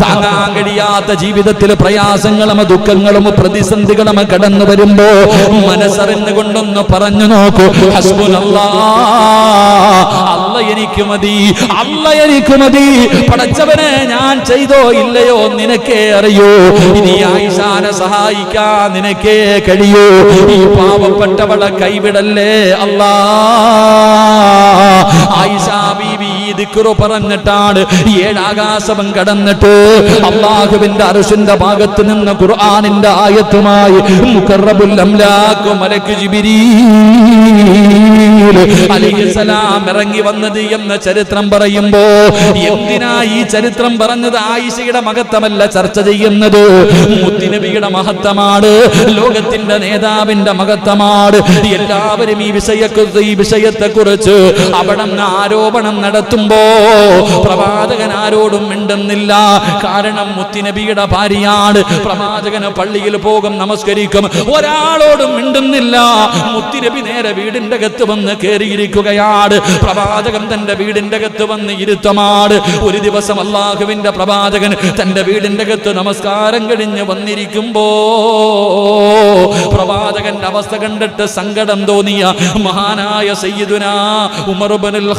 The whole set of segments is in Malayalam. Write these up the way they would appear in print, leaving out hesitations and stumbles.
താങ്ങാൻ കഴിയാത്ത ജീവിതത്തിൽ പ്രയാസങ്ങളും ദുഃഖങ്ങളും പ്രതിസന്ധികളും കടന്നു വരുമ്പോ മനസ്സറിഞ്ഞുകൊണ്ടൊന്ന് പറഞ്ഞു നോക്കൂ, ഹസ്ബുനല്ലാഹ്, അല്ല എനിക്ക് മതി, അല്ല എനിക്ക് മതി. പടച്ചവനെ ഞാൻ ചെയ്തോ ഇല്ലയോ നിനക്കേ അറിയൂ. ഇനി ആയിഷാനെ സഹായിക്കാൻ നിനക്കേ കഴിയൂ. ഈ പാവപ്പെട്ടവളെ കൈവിടല്ലേ അല്ലാ. ആയിഷ ബീവി ദിക്റ് പറഞ്ഞിട്ടാണ് ഏഴാകാശം കടന്നിട്ട് അല്ലാഹുവിന്റെ അർശിന്റെ ഭാഗത്ത് നിന്ന് ഖുർആനിന്റെ ആയത്തുമായി മുഖറബുൽ അംലാഖ് മലക്ക് ജിബ്രീൽ അലൈഹിസ്സലാം ഇറങ്ങി വന്നത് എന്ന ചരിത്രം പറയുമ്പോ എന്തിനാ ഈ ചരിത്രം പറഞ്ഞത്? ആയിഷയുടെ മഹത്വമല്ല ചർച്ച ചെയ്യുന്നത്, മുത്തുനബിയുടെ മഹത്വമാണ്, ലോകത്തിന്റെ നേതാവിന്റെ മഹത്വമാണ്. എല്ലാവരും ഈ വിഷയത്തെക്കുറിച്ച് അവിടെ ആരോപണം നടത്തുമ്പോ പ്രവാചകൻ ആരോടും മിണ്ടുന്നില്ല. കാരണം മുത്തുനബിയുടെ ഭാര്യയാണ്. പ്രവാചകന് പള്ളിയിൽ പോകും, നമസ്കരിക്കും, ഒരാളോടും മിണ്ടുന്നില്ല. മുത്തുനബി നേരെ വീടിന്റെ അകത്ത് വന്ന് കയറിയിരിക്കുകയാണ്. പ്രവാചകൻ തന്റെ വീടിന്റെ അകത്ത് വന്ന് ഇരുത്തമാണ്. ഒരു ദിവസം അല്ലാഹുവിന്റെ പ്രവാചകൻ തന്റെ വീടിന്റെ അകത്ത് നമസ്കാരം കഴിഞ്ഞ് വന്നിരിക്കുമ്പോ പ്രവാചകന്റെ അവസ്ഥ കണ്ടിട്ട് സങ്കടം തോന്നിയ മഹാനായ സയ്യിദുനാ ഉമർ ഇബ്നുൽ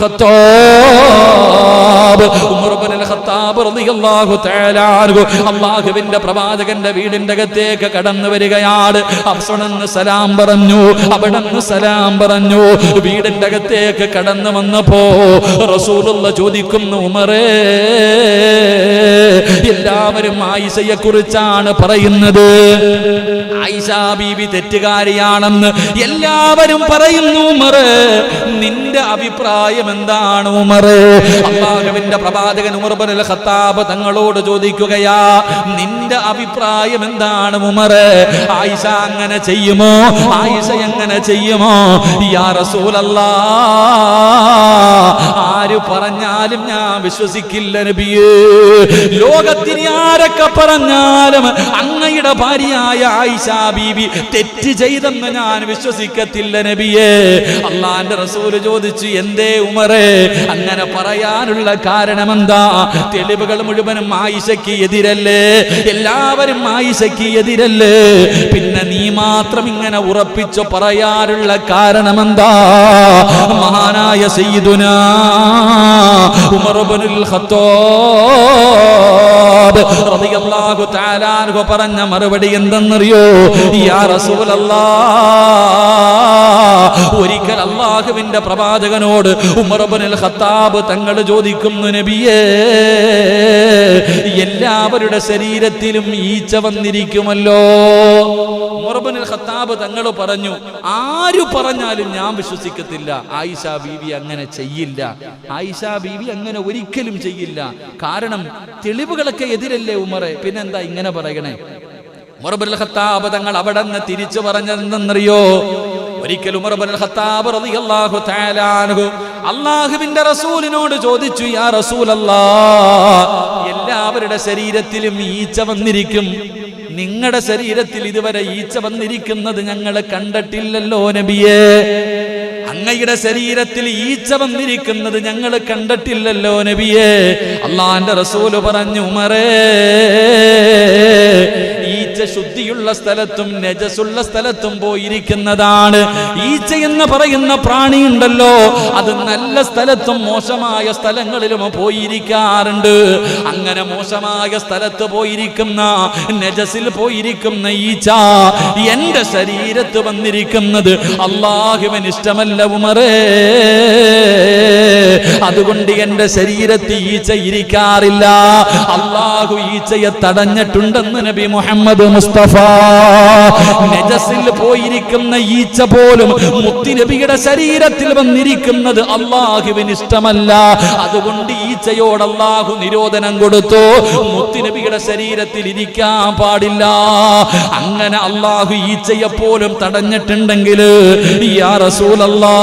ഖത്താബ് റളിയല്ലാഹു തആല അൻഹു അല്ലാഹുവിന്റെ പ്രവാചകന്റെ വീടിന്റെ അകത്തേക്ക് കടന്നു വരികയാണ്. അവിടുന്ന് സലാം പറഞ്ഞു, അവിടുന്ന് സലാം പറഞ്ഞു. വീടിന്റെ അകത്തേക്ക് കടന്നു വന്നപ്പോ റസൂലുള്ളാഹി ചോദിക്കുന്നു, ഉമറേ, എല്ലാവരും ആയിഷയെ കുറിച്ചാണ് പറയുന്നത്, ആയിഷ ബീവി തെറ്റുകാരിയാണെന്ന് എല്ലാവരും പറയുന്നു. ഉമറേ, നിന്റെ അഭിപ്രായം എന്താണ് ഉമറേ? അല്ലാഹുവിന്റെ പ്രവാചകൻ ഉമർ ഇബ്നുൽ ഖത്താബ് തങ്ങളോട് ചോദിക്കുകയാ, നിന്റെ അഭിപ്രായം എന്താണ് ഉമറേ? ആയിഷ അങ്ങനെ ചെയ്യുമോ? ആയിഷ എങ്ങനെ ചെയ്യുമോ? യാ റസൂലല്ലാഹ്, ആര് പറഞ്ഞാലും ഞാൻ വിശ്വസിക്കില്ല നബിയേ. ലോകത്തിന് ആരൊക്കെ പറഞ്ഞാലും അങ്ങയുടെ ഭാര്യയായ ആയിഷ ബീവി തെറ്റ് ചെയ്തെന്ന് ഞാൻ വിശ്വസിക്കത്തില്ല നബിയേ. അല്ലാഹുവിന്റെ റസൂൽ ചോദിച്ചു, എന്തേ ഉമറേ അങ്ങനെ പറയാനുള്ള കാരണം എന്താ? തെളിവുകൾ മുഴുവനും ആയിഷയ്ക്ക് എതിരല്ലേ, എല്ലാവരും ആയിഷയ്ക്ക് എതിരല്ലേ, പിന്നെ നീ മാത്രം ഇങ്ങനെ ഉറപ്പിച്ചു പറയാനുള്ള കാരണം എന്താ? മഹാനായ സയ്യിദുനാ ഉമർ ഇബ്നുൽ ഖത്താബ് റളിയല്ലാഹു തആല അൻഹു പറഞ്ഞ മറുപടി എന്തെന്നറിയോ? യാ റസൂലല്ലാഹ്, ഒരിക്കൽ അല്ലാഹുവിന്റെ പ്രവാചകനോട് ഉമർ ഇബ്നുൽ ഖത്താബ് തങ്ങൾ ചോദിക്കുന്നു, നബിയേ, എല്ലാവരുടെ ശരീരത്തിലും ഈച്ച വന്നിരിക്കുമല്ലോ. ഉമർ ഇബ്നുൽ ഖത്താബ് തങ്ങൾ പറഞ്ഞു, ആര് പറഞ്ഞാലും ഞാൻ വിശ്വസിക്കത്തില്ല, ആയിഷ ബീവി അങ്ങനെ ചെയ്യില്ല, ആയിഷ ബീവി അങ്ങനെ ഒരിക്കലും ചെയ്യില്ല. കാരണം തെളിവുകളൊക്കെ എതിരല്ലേ ഉമറെ, പിന്നെന്താ ഇങ്ങനെ പറയണേ? ഉമർ ഇബ്നുൽ ഖത്താബ് തങ്ങൾ അവിടെ നിന്ന് തിരിച്ചു പറഞ്ഞതെന്നറിയോ? ഒരിക്കൽ ഉമർ ഇബ്നുൽ ഖത്താബ് റളിയല്ലാഹു തആല അൻഹു അല്ലാഹുവിന്റെ റസൂലിനോട് ചോദിച്ചു, യാ റസൂലല്ലാഹ്, എല്ലാവരുടെ ശരീരത്തിലും ഈച്ച വന്നിരിക്കും, നിങ്ങളുടെ ശരീരത്തിൽ ഇതുവരെ ഈച്ച വന്നിരിക്കുന്നത് ഞങ്ങൾ കണ്ടിട്ടില്ലല്ലോ നബിയേ. അങ്ങയുടെ ശരീരത്തിൽ ഈച്ച വന്നിരിക്കുന്നത് ഞങ്ങൾ കണ്ടിട്ടില്ലല്ലോ നബിയേ. അല്ലാഹുവിന്റെ റസൂൽ പറഞ്ഞു, ഉമറേ, ഈച്ച ശുദ്ധിയുള്ള സ്ഥലത്തും നജസുള്ള സ്ഥലത്തും പോയിരിക്കുന്നതാണ്. ഈച്ച എന്ന് പറയുന്ന പ്രാണി ഉണ്ടല്ലോ, അത് നല്ല സ്ഥലത്തും മോശമായ സ്ഥലങ്ങളിലും പോയിരിക്കാറുണ്ട്. അങ്ങനെ മോശമായ സ്ഥലത്ത് പോയിരിക്കുന്ന, നജസിൽ പോയിരിക്കുന്ന ഈച്ച എന്റെ ശരീരത്ത് വന്നിരിക്കുന്നത് അല്ലാഹുവിന് ഇഷ്ടമല്ല ഉമറേ. അതുകൊണ്ട് എന്റെ ശരീരത്തിൽ ഈച്ച ഇരിക്കാറില്ല. അല്ലാഹു ഈച്ചയെ തടഞ്ഞിട്ടുണ്ടെന്ന് നബി മുഹമ്മദ് മുസ്തഫ. നജസിൽ പോയിരിക്കുന്ന ഈച്ച പോലും മുത്തുനബിയുടെ ശരീരത്തിൽ വന്നിരിക്കുന്നത് അല്ലാഹുവിന് ഇഷ്ടമല്ല. അതുകൊണ്ട് ഈച്ചയോട് അല്ലാഹു നിരോധനം കൊടുത്തു, മുത്തുനബിയുടെ ശരീരത്തിൽ ഇരിക്കാൻ പാടില്ല. അങ്ങനെ അല്ലാഹു ഈച്ചയെ പോലും തടഞ്ഞിട്ടുണ്ടെങ്കിൽ യാ റസൂലല്ലാഹ്,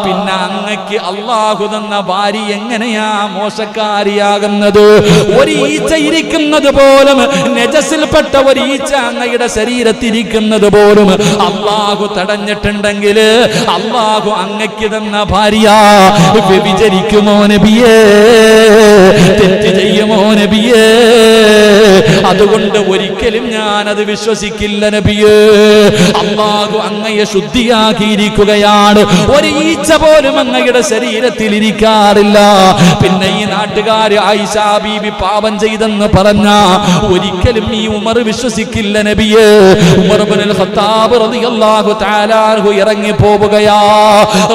പിന്നെ അങ്ങക്ക് അല്ലാഹു തന്ന ഭാര്യ എങ്ങനെയാ മോശക്കാരിയാകുന്നത്? ഒരു ഈച്ച ഇരിക്കുന്നത് പോലും നജസിൽപ്പെട്ട ഒരു ഈച്ച അങ്ങയുടെ ശരീരത്തിരിക്കുന്നത് പോലും അല്ലാഹു തടഞ്ഞിട്ടുണ്ടെങ്കിൽ അല്ലാഹു അങ്ങയ്ക്ക് തന്ന ഭാര്യ വ്യഭിചരിക്കുമോ നബിയേ? തെറ്റ് ചെയ്യുമോ നബിയേ? അതുകൊണ്ട് ഒരിക്കലും ഞാനത് വിശ്വസിക്കില്ല നബിയേ. അല്ലാഹു അങ്ങയെ ശുദ്ധിയാക്കിയിരിക്കുകയാണ്. ഒരു ഈച്ച പോലും അങ്ങയുടെ ശരീരത്തിൽ ഇരിക്കാറില്ല. പിന്നെ ഈ നാട്ടുകാര് ആയിഷ ബീബി പാപം ചെയ്തെന്ന് പറഞ്ഞ ഒരിക്കലും ഈ ഉമർ വിശ്വസിക്കില്ല നബിയേ. ഉമർ ഇബ്നുൽ ഖത്താബ് റളിയല്ലാഹു തആല അൻഹു ഇറങ്ങി പോവുകയാ.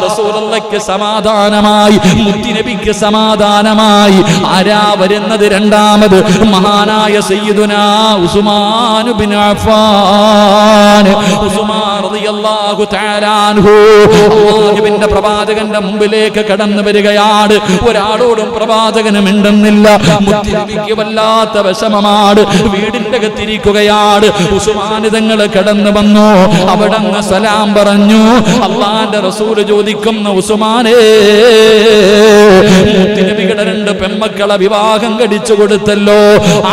റസൂലുള്ളാഹിക്ക് സമാധാനമായി, മുത്തുനബിക്ക് സമാധാനമായി. ആരാ വരുന്നത്? രണ്ടാമത് മഹാനായ സയ്യിദുനാ ഉസ്മാൻ ഇബ്നു അഫ്ഫാൻ. ഉസ്മാൻ റളിയല്ലാഹു തആല അൻഹു അല്ലാഹുവിന്റെ പ്രവാചകന്റെ മുമ്പിലേക്ക് കടന്നു വരികയാണ്. ഒരാളോടും പ്രവാചകന് മിണ്ടുന്നില്ല. മുത്തുനബിക്ക് വല്ലാത്ത വിഷമമാണ്. വീടിന്റെ അകത്തിരിക്കുകയാണ്. ഉസ്മാൻ തങ്ങൾ കടന്നു വന്നു. അവിടങ്ങ് സലാം പറഞ്ഞു. അല്ലാഹുവിന്റെ റസൂൽ ചോദിക്കുന്നു, ഉസ്മാനേ, മുത്തുനബിയുടെ 2 പെൺമക്കളെ വിവാഹം കഴിച്ചു കൊടുത്തല്ലോ.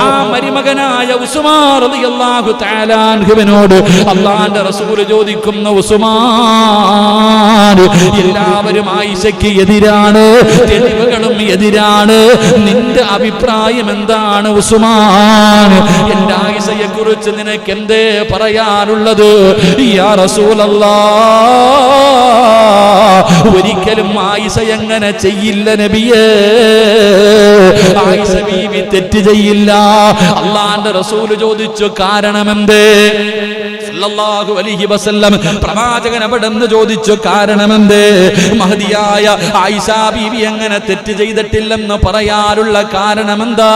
ആ മരുമകനായ ഉസ്മാൻ റളിയല്ലാഹു തആല അൻഹുവിനോട് അല്ലാഹുവിന്റെ റസൂൽ ചോദിക്കുന്നു, ഉസ്മാൻ, എല്ലാവരും ആയിഷയ്ക്ക് എതിരാണ്, തെളിവുകളും എതിരാണ്. നിന്റെ അഭിപ്രായം എന്താണ് ഉസ്മാൻ? എന്റെ ആയിഷയെ കുറിച്ച് നിനക്ക് എന്തേ പറയാനുള്ളത്? യാ റസൂലല്ലാഹ്, ഒരിക്കലും ആയിഷ എങ്ങനെ ചെയ്യില്ല നബിയേ. ആയിഷ ബീവി തെറ്റ് ചെയ്യില്ല. അല്ലാഹുവിന്റെ റസൂൽ ചോദിച്ചു, കാരണമെന്തേ? സല്ലല്ലാഹു അലൈഹി വസല്ലം പ്രവാചകൻ അവിടെന്ന് ചോദിച്ചു, കാരണമെന്തേ? മഹദിയായ ആയിഷ ബീവി എങ്ങനെ തെറ്റ് ചെയ്തിട്ടില്ലെന്ന് പറയാനുള്ള കാരണമെന്താ?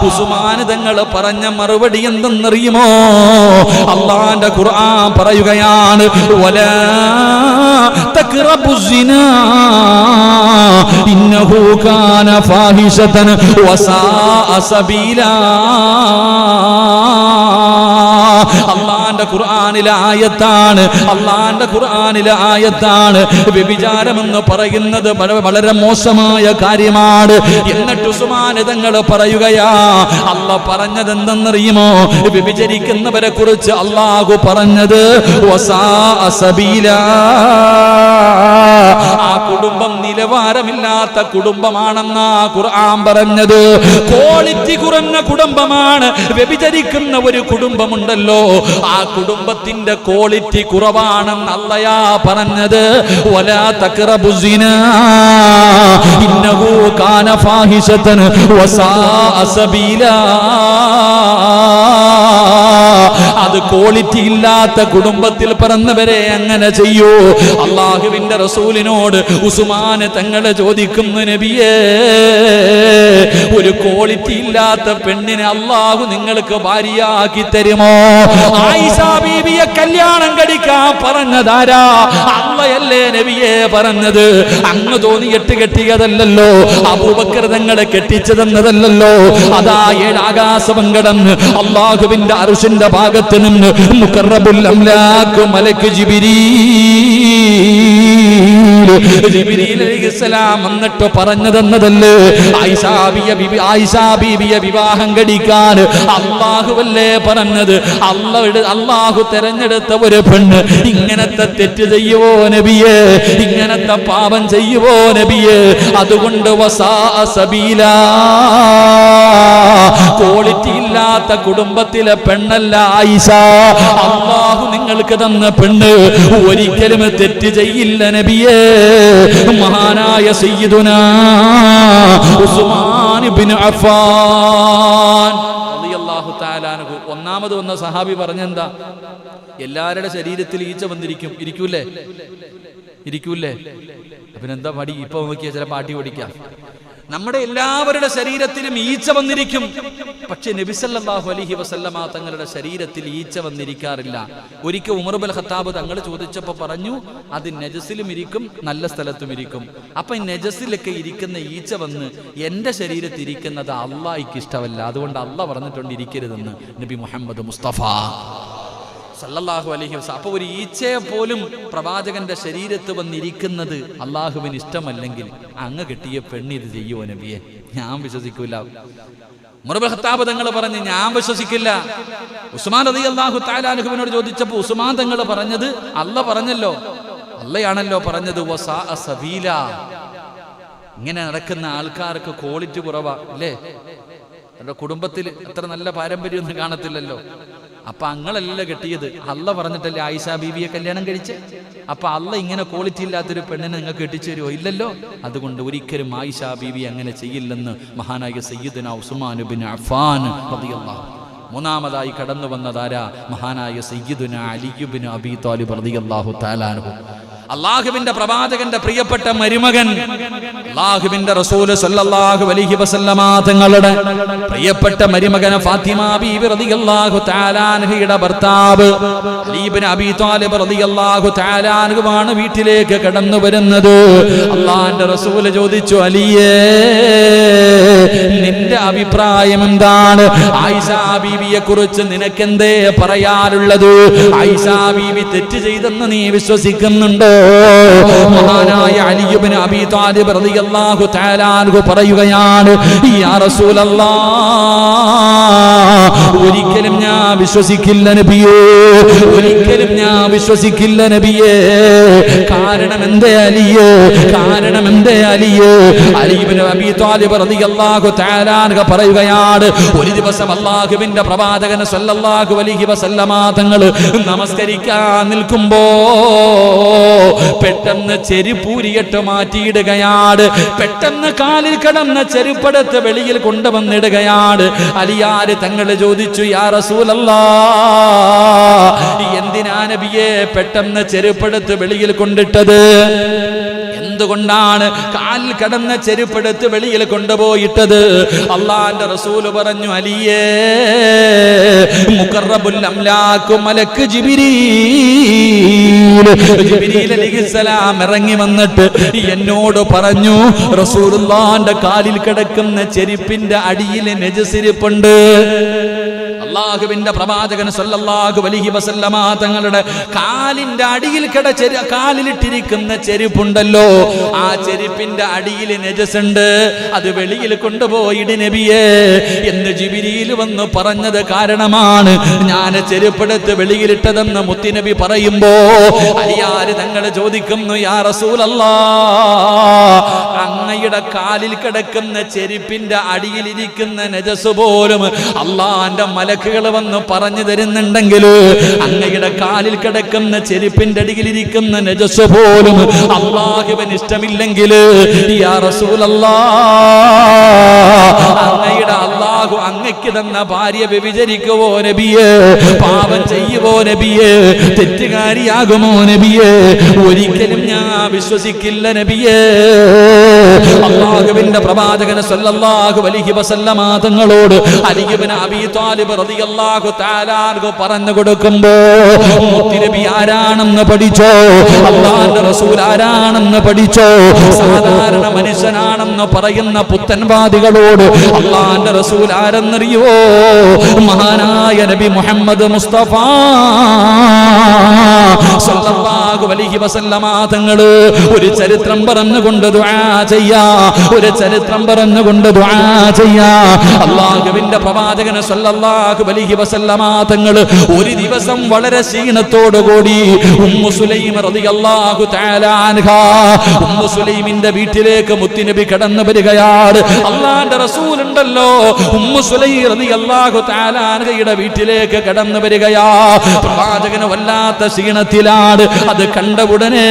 ഉസ്മാൻ തങ്ങൾ പറഞ്ഞ മറുപടി എന്തെന്നറിയുമോ? അല്ലാഹുവിന്റെ ഖുർആൻ പറയുകയാണ്, വലാ തഖ്റബു സിനാ ഇന്നഹു കാന ഫാഹിശതൻ വസാഅ സബീലാ. അല്ലാഹുവിന്റെ ഖുർആനിലെ ആയത്താണ്. അല്ലാഹുവിന്റെ ഖുർആനിലെ ആയത്താണ്. വ്യഭിചാരം എന്ന് പറയുന്നത് വളരെ മോശമായ കാര്യമാണ്. എന്നിട്ട് ഉസ്മാൻ തങ്ങൾ പറയുകയാ, അല്ലാഹ് പറഞ്ഞത് എന്തെന്നറിയുമോ? വ്യഭിചരിക്കുന്നവരെ കുറിച്ച് അല്ലാഹു പറഞ്ഞത് വസാഅ സബീലാ. ആ കുടുംബം നിലവാരമില്ലാത്ത കുടുംബമാണെന്നാ ഖുർആൻ പറഞ്ഞത്. ക്വാളിറ്റി കുറഞ്ഞ കുടുംബമാണ്. വ്യഭിചരിക്കുന്ന ഒരു കുടുംബമുണ്ടല്ലോ, ആ കുടുംബത്തിന്റെ ക്വാളിറ്റി കുറവാണെന്ന് അല്ലാഹ് പറഞ്ഞത്. വലാ തഖ്റബു സിനാ ഇന്നഹു കാന ഫാഹിശതൻ വസാഅ സബീലാ. അത് ക്വാളിറ്റി ഇല്ലാത്ത കുടുംബത്തിൽ പിറന്നവരെ അങ്ങനെ ചെയ്യൂ. അല്ലാഹുവിന്റെ റസൂലിനോട് ഉസ്മാൻ തങ്ങൾ ചോദിക്കുന്നു, നബിയേ, ഒരു ക്വാളിറ്റി ഇല്ലാത്ത പെണ്ണിനെ അല്ലാഹു നിങ്ങൾക്ക് ഭാര്യയാക്കി തരുമോ? ആയിഷ ബീവിയെ കല്യാണം കഴിക്കാൻ പറഞ്ഞതാരാ? അല്ലാഹയല്ലേ നബിയെ പറഞ്ഞത്. അങ്ങ് തോന്നിയിട്ട് കെട്ടിയതല്ലല്ലോ, അബൂബക്കർ തങ്ങളെ കെട്ടിച്ചതെന്നതല്ലല്ലോ. അതാ 7 ആകാശം കടന്ന് അല്ലാഹുവിന്റെ അർശിന്റെ ഭാഗത്ത് നിന്ന് മുഖറബുൽ അംലാഖ് മലക്ക് ജിബ്രീൽ അലൈഹിസ്സലാം എന്നിട്ട് പറഞ്ഞതെന്നതല്ലേ? ആയിഷ ബീവിയെ വിവാഹം കഴിക്കാൻ അല്ലാഹുവല്ലേ പറഞ്ഞത്. അല്ലാഹു തെരഞ്ഞെടുത്ത ഒരു പെണ്ണ് ഇങ്ങനത്തെ തെറ്റ് ചെയ്യുവോ നബിയേ? ഇങ്ങനത്തെ പാപം ചെയ്യുവോ നബിയേ? അതുകൊണ്ട് വസാഅ സബീലാ. ക്വാളിറ്റി ഇല്ലാത്ത കുടുംബത്തിലെ പെണ്ണല്ല ആയിഷ. അല്ലാഹു നിങ്ങൾക്ക് തന്ന പെണ്ണ് ഒരിക്കലും തെറ്റ് ചെയ്യില്ല നബിയേ. മഹാനായ സയ്യിദുനാ ഉസ്മാൻ ഇബ്നു അഫ്ഫാൻ റളിയല്ലാഹു തആല അൻഹു. ഒന്നാമത് വന്ന സഹാബി പറഞ്ഞെന്താ? എല്ലാവരുടെ ശരീരത്തിൽ ഈച്ച വന്നിരിക്കും. ഇരിക്കൂലേ? അപ്പിനെന്താ മടി? ഇപ്പൊ നോക്കിയാ ചില പാട്ടി ഓടിക്കാം. നമ്മുടെ എല്ലാവരുടെ ശരീരത്തിലും ഈച്ച വന്നിരിക്കും. പക്ഷെ നബി സല്ലല്ലാഹു അലൈഹി വസല്ലമ തങ്ങളുടെ ശരീരത്തിൽ ഈച്ച വന്നിരിക്കാറില്ല. ഒരിക്കൽ ഉമർ ഇബ്നുൽ ഖത്താബ് തങ്ങൾ ചോദിച്ചപ്പോൾ പറഞ്ഞു, അത് നജസിലും ഇരിക്കും, നല്ല സ്ഥലത്തും ഇരിക്കും. അപ്പൊ ഈ നജസിലൊക്കെ ഇരിക്കുന്ന ഈച്ച വന്ന് എന്റെ ശരീരത്തിൽ ഇരിക്കുന്നത് അള്ളാഹിക്ക് ഇഷ്ടമല്ല. അതുകൊണ്ട് അള്ളാഹ് പറഞ്ഞിട്ടുണ്ട് ഇരിക്കരുതെന്ന് നബി മുഹമ്മദ് മുസ്തഫ സല്ലല്ലാഹു അലൈഹി വസല്ലം. അപ്പൊ ഒരു ഈച്ചയെ പോലും പ്രവാചകന്റെ ശരീരത്ത് വന്നിരിക്കുന്നത് അള്ളാഹുവിന് ഇഷ്ടമല്ലെങ്കിൽ അങ്ങ് കെട്ടിയ പെണ്ണ് ഇത് ചെയ്യുമോ നബിയെ? ഞാൻ വിശ്വസിക്കൂല. ഉമർ ഇബ്നു ഖത്താബ് തങ്ങൾ പറഞ്ഞു, ഞാൻ വിശ്വസിക്കില്ല. ഉസ്മാൻ റളിയല്ലാഹു തആല അൻഹുവിനോട് ചോദിച്ചപ്പോൾ ഉസ്മാൻ തങ്ങൾ പറഞ്ഞത്, അല്ല പറഞ്ഞല്ലോ, അല്ലയാണല്ലോ പറഞ്ഞത്, വസാഅ സബീല. ഇങ്ങനെ നടക്കുന്ന ആൾക്കാർക്ക് ക്വാളിറ്റി കുറവാ അല്ലേ? അവരുടെ കുടുംബത്തിൽ അത്ര നല്ല പാരമ്പര്യമൊന്നും കാണത്തില്ലല്ലോ. അപ്പൊ അങ്ങളല്ല കെട്ടിയത്, അല്ല പറഞ്ഞിട്ടല്ലേ ആയിഷ ബീവിയെ കല്യാണം കഴിച്ച്. അപ്പൊ അല്ല ഇങ്ങനെ ക്വാളിറ്റി ഇല്ലാത്തൊരു പെണ്ണിനെ നിങ്ങൾക്ക് കെട്ടിച്ചു തരുമോ? ഇല്ലല്ലോ. അതുകൊണ്ട് ഒരിക്കലും ആയിഷ ബീവി അങ്ങനെ ചെയ്യില്ലെന്ന് മഹാനായ സയ്യിദുനാ ഉസ്മാൻ ഇബ്നു അഫ്ഫാൻ റളിയല്ലാഹു. മൂന്നാമതായി കടന്നു വന്നതാരാ? മഹാനായ സയ്യിദുനാ അലി ഇബ്നു അബീ ത്വാലിബ് റളിയല്ലാഹു തആല അൻഹു. അള്ളാഹുവിന്റെ പ്രവാചകന്റെ പ്രിയപ്പെട്ട മരുമകൻ, അള്ളാഹുവിന്റെ റസൂൽ സല്ലല്ലാഹു അലൈഹി വസല്ലമ തങ്ങളുടെ പ്രിയപ്പെട്ട മരുമകൻ ഫാത്തിമ ബീവി റളിയല്ലാഹു തആല അൻഹയുടെ ഭർത്താവ് അലി ഇബ്നു അബീ ത്വാലിബ് റളിയല്ലാഹു തആല അൻഹുവാണ് വീട്ടിലേക്ക് കടന്നു വരുന്നത്. അള്ളാഹുവിന്റെ റസൂൽ ചോദിച്ചു, അലിയേ, നിന്റെ അഭിപ്രായം എന്താണ്? ആയിഷ ബീവിയെ കുറിച്ച് നിനക്കെന്തേ പറയാനുള്ളത്? ആയിഷ ബീവി തെറ്റ് ചെയ്തെന്ന് നീ വിശ്വസിക്കുന്നുണ്ടോ? മഹാനായ അലി ഇബ്നു അബീ ത്വാലിബ് റളിയല്ലാഹു തആല അൻഹു പറയുകയാണ്, യാ റസൂലല്ലാഹ്, ഒരിക്കലും ഞാൻ വിശ്വസിക്കില്ല നബിയേ, ഒരിക്കലും ഞാൻ വിശ്വസിക്കില്ല നബിയേ. കാരണം എന്തേ അലിയേ? കാരണം എന്തേ അലിയേ? അലി ഇബ്നു അബീ ത്വാലിബ് റളിയല്ലാഹു തആല അൻഹു പറയുകയാണ്, ഒരു ദിവസം അല്ലാഹുവിന്റെ പ്രവാചകൻ സല്ലല്ലാഹു അലൈഹി വസല്ലമ തങ്ങൾ നമസ്കരിക്കാൻ നിൽക്കുമ്പോ പെട്ടെന്ന് ചെരുപ്പൂരിയിട്ട് മാറ്റിയിടുകയാണ്. പെട്ടെന്ന് കാലിൽ കിടന്ന ചെരുപ്പെടുത്ത് വെളിയിൽ കൊണ്ടുവന്നിടുകയാണ്. അലിയാര് തങ്ങൾ ചോദിച്ചു, യാ റസൂലല്ലാഹ്, എന്തിനാ നബിയെ പെട്ടെന്ന് ചെരുപ്പെടുത്ത് വെളിയിൽ കൊണ്ടിട്ടത്? എന്തുകൊണ്ടാണ് കാലിൽ കിടന്ന ചെരുപ്പെടുത്ത് വെളിയിൽ കൊണ്ടുപോയിട്ടത്? അള്ളാന്റെ റസൂല് പറഞ്ഞു, അലിയേ, മുഖറബുൽ അംലാഖു മലക്ക് ജിബ്രീൽ അലൈഹിസ്സലാം ഇറങ്ങി വന്നിട്ട് എന്നോട് പറഞ്ഞു, റസൂലുള്ളാഹിന്റെ കാലിൽ കിടക്കുന്ന ചെരുപ്പിന്റെ അടിയിൽ നജസിരിപ്പുണ്ട്. അല്ലാഹുവിന്റെ പ്രവാചകൻ സല്ലല്ലാഹു അലൈഹി വസല്ലമ തങ്ങളുടെ കാലിന്റെ അടിയിൽ കാലിലിട്ടിരിക്കുന്ന ചെരുപ്പുണ്ടല്ലോ, ആ ചെരുപ്പിന്റെ അടിയിൽ നജസുണ്ട്, അത് വെളിയിൽ കൊണ്ടുപോയിട് നബിയേ എന്ന് ജിബ്രീൽ വന്ന് പറഞ്ഞത് കാരണമാണ് ഞാൻ ചെരുപ്പെടുത്ത് വെളിയിലിട്ടതെന്ന് മുത്തുനബി പറയുമ്പോ അലിയാര് തങ്ങൾ ചോദിക്കുന്നു, യാ റസൂലല്ലാഹ്, അങ്ങയുടെ കാലിൽ കിടക്കുന്ന ചെരുപ്പിന്റെ അടിയിലിരിക്കുന്ന നജസ് പോലും അള്ളാന്റെ മലക്കുകൾ വന്ന് പറഞ്ഞു തരുന്നുണ്ടെങ്കിൽ അങ്ങയുടെ കാലിൽ കിടക്കുന്ന ചെരുപ്പിന്റെ അടിയിലിരിക്കുന്ന നജസ് പോലും അള്ളാഹുവിന് ഇഷ്ടമില്ലെങ്കിൽ യാ റസൂലല്ലാഹ്, അങ്ങയുടെ അള്ളാഹു അങ്ങയ്ക്ക് തന്ന ഭാര്യ വ്യഭിചരിക്കുവോ നബിയേ? പാപം ചെയ്യുവോ നബിയേ? തെറ്റുകാരിയാകുമോ നബിയേ? ഒരിക്കലും ഞാൻ വിശ്വസിക്കില്ല നബിയേ. അല്ലാഹുവിന്റെ പ്രവാചകൻ സല്ലല്ലാഹു അലൈഹി വസല്ലമ തങ്ങളോട് അലി ഇബ്നു അബീ ത്വാലിബ് റളിയല്ലാഹു തആല അൻഹു പറഞ്ഞു കൊടുക്കുമ്പോ മുത്തുനബി ആരാണെന്ന് പഠിച്ചോ, അല്ലാഹുവിന്റെ റസൂൽ ആരാണെന്ന് പഠിച്ചോ. സാധാരണ മനുഷ്യനാണെന്ന് പറയുന്ന പുത്തൻവാദികളോട് അല്ലാഹുവിന്റെ റസൂൽ ആരെന്നറിയോ? മഹാനായ നബി മുഹമ്മദ് മുസ്തഫ സല്ലല്ലാഹു അലൈഹി വസല്ലമ തങ്ങൾ ഒരു ചരിത്രം പറഞ്ഞുകൊണ്ട് ദുആ ചെയ്യാ, ഒരു ചരിത്രം പറഞ്ഞുകൊണ്ട് ദുആ ചെയ്യാ. അല്ലാഹുവിന്റെ പ്രവാചകൻ സല്ലല്ലാഹു അലൈഹി വസല്ലമ തങ്ങൾ ഒരു ദിവസം വളരെ ക്ഷീണത്തോടുകൂടി ഉമ്മു സുലൈം റളിയല്ലാഹു തആല അൻഹാ, ഉമ്മു സുലൈമിന്റെ വീട്ടിലേക്ക് മുത്തുനബി കടന്നു വരികയാണ്. അല്ലാഹുവിന്റെ റസൂൽ ഉണ്ടല്ലോ, ഉമ്മു സുലൈം റളിയല്ലാഹു തആല അൻഹയുടെ വീട്ടിലേക്ക് കടന്നു വരികയാ. പ്രവാചകന് വല്ലാത്ത ക്ഷീണത്തിലാണ്. അത് കണ്ട ഉടനെ